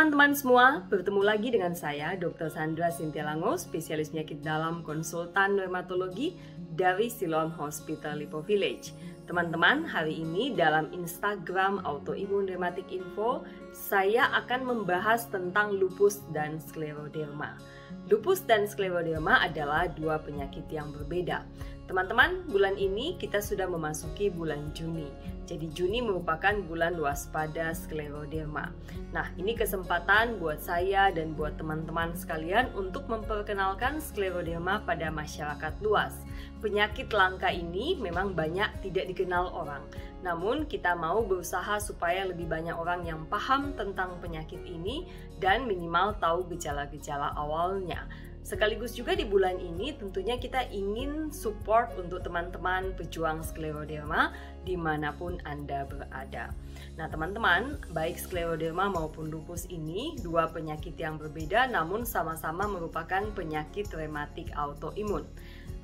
teman-teman semua, bertemu lagi dengan saya Dr. Sandra Cynthia Lango, spesialis penyakit dalam konsultan dermatologi dari Siloam Hospital Lipo Village. Teman-teman, hari ini dalam Instagram Autoimmune Dermatic Info, saya akan membahas tentang lupus dan skleroderma. Lupus dan skleroderma adalah dua penyakit yang berbeda. Teman-teman, bulan ini kita sudah memasuki bulan Juni. Jadi Juni merupakan bulan waspada skleroderma. Nah, ini kesempatan buat saya dan buat teman-teman sekalian untuk memperkenalkan skleroderma pada masyarakat luas. Penyakit langka ini memang banyak tidak dikenal orang. Namun kita mau berusaha supaya lebih banyak orang yang paham tentang penyakit ini dan minimal tahu gejala-gejala awalnya. Sekaligus juga di bulan ini tentunya kita ingin support untuk teman-teman pejuang skleroderma dimanapun Anda berada. Nah teman-teman, baik skleroderma maupun lupus ini dua penyakit yang berbeda namun sama-sama merupakan penyakit rematik autoimun.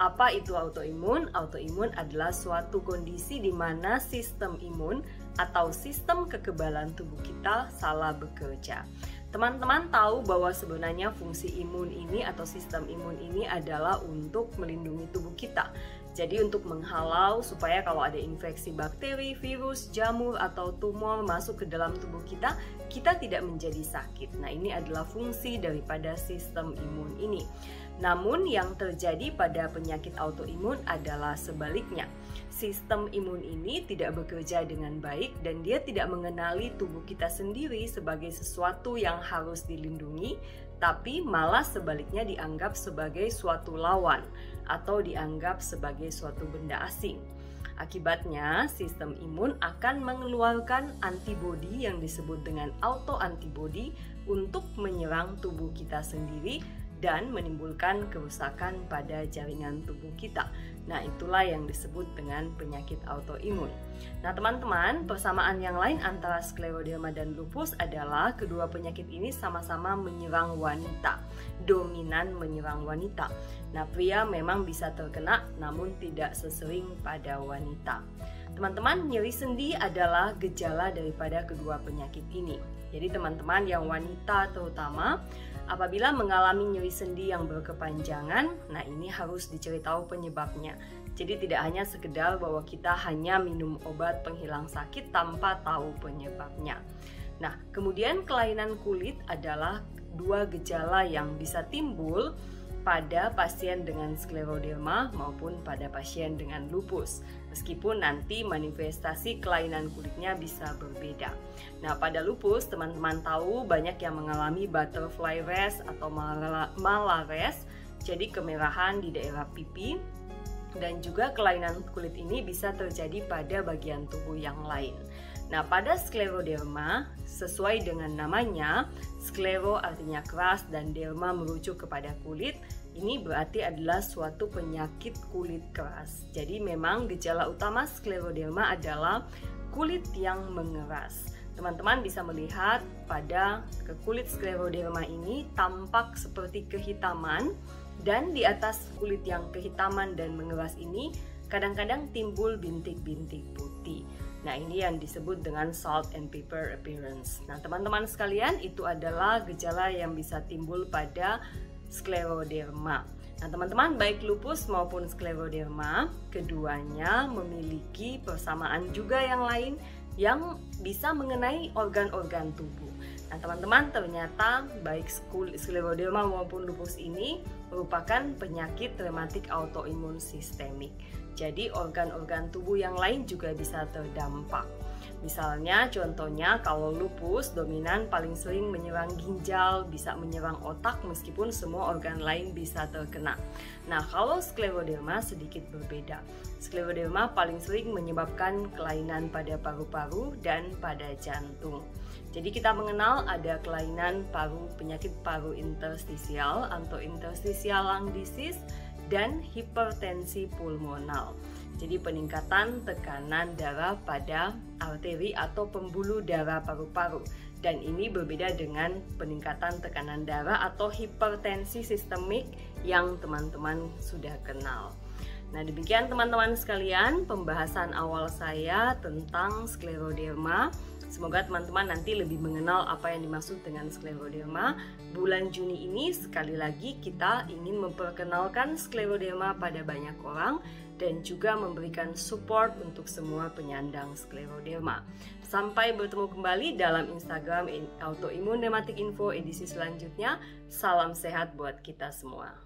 Apa itu autoimun? Autoimun adalah suatu kondisi di mana sistem imun atau sistem kekebalan tubuh kita salah bekerja. Teman-teman tahu bahwa sebenarnya fungsi imun ini atau sistem imun ini adalah untuk melindungi tubuh kita. Jadi untuk menghalau supaya kalau ada infeksi bakteri, virus, jamur, atau tumor masuk ke dalam tubuh kita, kita tidak menjadi sakit. Nah ini adalah fungsi daripada sistem imun ini. Namun yang terjadi pada penyakit autoimun adalah sebaliknya. Sistem imun ini tidak bekerja dengan baik dan dia tidak mengenali tubuh kita sendiri sebagai sesuatu yang harus dilindungi, tapi malah sebaliknya dianggap sebagai suatu lawan atau dianggap sebagai suatu benda asing. Akibatnya, sistem imun akan mengeluarkan antibodi yang disebut dengan autoantibodi untuk menyerang tubuh kita sendiri dan menimbulkan kerusakan pada jaringan tubuh kita. Nah, itulah yang disebut dengan penyakit autoimun. Nah, teman-teman, persamaan yang lain antara skleroderma dan lupus adalah kedua penyakit ini sama-sama menyerang wanita, dominan menyerang wanita. Nah, pria memang bisa terkena, namun tidak sesering pada wanita. Teman-teman, nyeri sendi adalah gejala daripada kedua penyakit ini. Jadi teman-teman yang wanita terutama, apabila mengalami nyeri sendi yang berkepanjangan, nah ini harus diceritakan penyebabnya. Jadi tidak hanya sekedar bahwa kita hanya minum obat penghilang sakit tanpa tahu penyebabnya. Nah, kemudian kelainan kulit adalah dua gejala yang bisa timbul pada pasien dengan skleroderma maupun pada pasien dengan lupus. Meskipun nanti manifestasi kelainan kulitnya bisa berbeda. Nah, pada lupus teman-teman tahu banyak yang mengalami butterfly rash atau mala rash, jadi kemerahan di daerah pipi. Dan juga kelainan kulit ini bisa terjadi pada bagian tubuh yang lain. Nah, pada skleroderma, sesuai dengan namanya, sklero artinya keras dan derma merujuk kepada kulit. Ini berarti adalah suatu penyakit kulit keras. Jadi memang gejala utama skleroderma adalah kulit yang mengeras. Teman-teman bisa melihat pada kulit skleroderma ini tampak seperti kehitaman, dan di atas kulit yang kehitaman dan mengeras ini kadang-kadang timbul bintik-bintik putih. Nah, ini yang disebut dengan salt and pepper appearance. Nah, teman-teman sekalian, itu adalah gejala yang bisa timbul pada skleroderma. Nah, teman-teman, baik lupus maupun skleroderma, keduanya memiliki persamaan juga yang lain yang bisa mengenai organ-organ tubuh. Nah, teman-teman, ternyata baik skleroderma maupun lupus ini merupakan penyakit rematik autoimun sistemik. Jadi organ-organ tubuh yang lain juga bisa terdampak. Misalnya, contohnya kalau lupus dominan paling sering menyerang ginjal, bisa menyerang otak meskipun semua organ lain bisa terkena. Nah, kalau skleroderma sedikit berbeda. Skleroderma paling sering menyebabkan kelainan pada paru-paru dan pada jantung. Jadi kita mengenal ada kelainan paru, penyakit paru interstisial atau interstitial lung disease dan hipertensi pulmonal. Jadi peningkatan tekanan darah pada arteri atau pembuluh darah paru-paru. Dan ini berbeda dengan peningkatan tekanan darah atau hipertensi sistemik yang teman-teman sudah kenal. Nah, demikian teman-teman sekalian pembahasan awal saya tentang skleroderma Semoga teman-teman nanti lebih mengenal apa yang dimaksud dengan skleroderma. Bulan Juni ini sekali lagi kita ingin memperkenalkan skleroderma pada banyak orang dan juga memberikan support untuk semua penyandang skleroderma. Sampai bertemu kembali dalam Instagram Autoimmune Rheumatic Info edisi selanjutnya. Salam sehat buat kita semua.